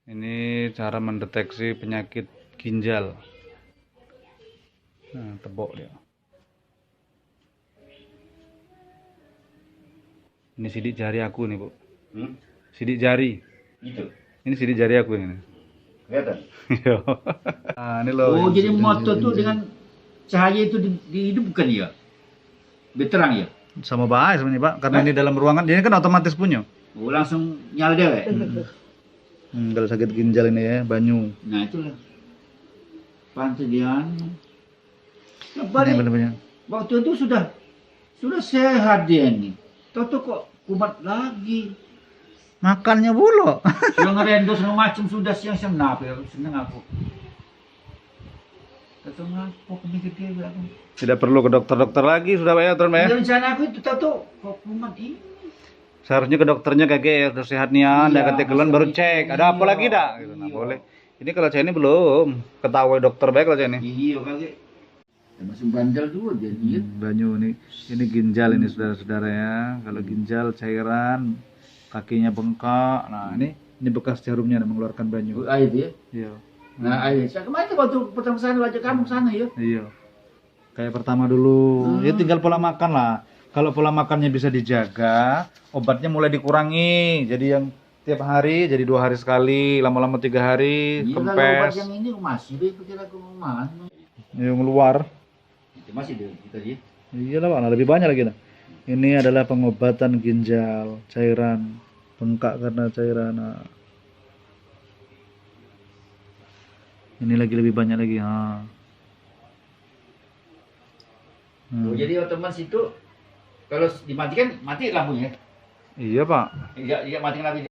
Ini cara mendeteksi penyakit ginjal. Nah, tebok dia. Ini sidik jari aku nih, Bu. Sidik jari. Gitu. Ini sidik jari aku ini. Kelihatan? Iya. Nah, ini loh. Oh, jadi motor tuh dengan cahaya itu dihidupkan ya? Berterang ya? Sama bahaya sebenarnya, Pak. Karena ini dalam ruangan, ini kan otomatis punya. Oh, langsung nyala dewek. Kalau sakit ginjal ini ya, banyu. Nah, itulah. Pantai dia. Ini Balik benar-benar. waktu itu sudah sehat dia nih. Toto kok kumat lagi. Makannya bulu. Sudah ngerendo segala macam sudah siang-siang kenapa ya? Seneng aku. Toto ngapa aku mikir dia aku. Tidak perlu ke dokter-dokter lagi, sudah Pak ya, Tron ya. Rencana aku itu Toto kok kumat ini. Seharusnya ke dokternya kayak ya, udah sehat nih ya, Iya, kata keluhan baru cek, ada apa lagi dah? Gitu. Nah, Iya. boleh. Ini kalau saya ini belum ketahui dokter baik kalau saya ini. Iya kagak. Masuk bandel dulu dia lihat. Banyu ini ginjal ini saudara-saudara ya. Kalau ginjal cairan, kakinya bengkak. Nah ini bekas jarumnya mengeluarkan banyu. Air dia. Iya. Nah, air. Saya kemarin waktu pertama sana wajah kamu sana ya. Iya. Kayak pertama dulu. Ya tinggal pola makan lah. Kalau pola makannya bisa dijaga, obatnya mulai dikurangi. Jadi yang tiap hari jadi 2 hari sekali, lama-lama 3 hari, Iya, kalau obat kempes. yang ini masih deh pikir aku mau mana. Yang luar. Itu masih deh kita dia. Iya lah, Pak. Nah, lebih banyak lagi nah. Ini adalah pengobatan ginjal, cairan, bengkak karena cairan. Nah. Ini lagi lebih banyak lagi. Ha. Oh, jadi otomatis itu kalau dimatikan mati lampunya. Iya, Pak. Iya, matikan lampunya.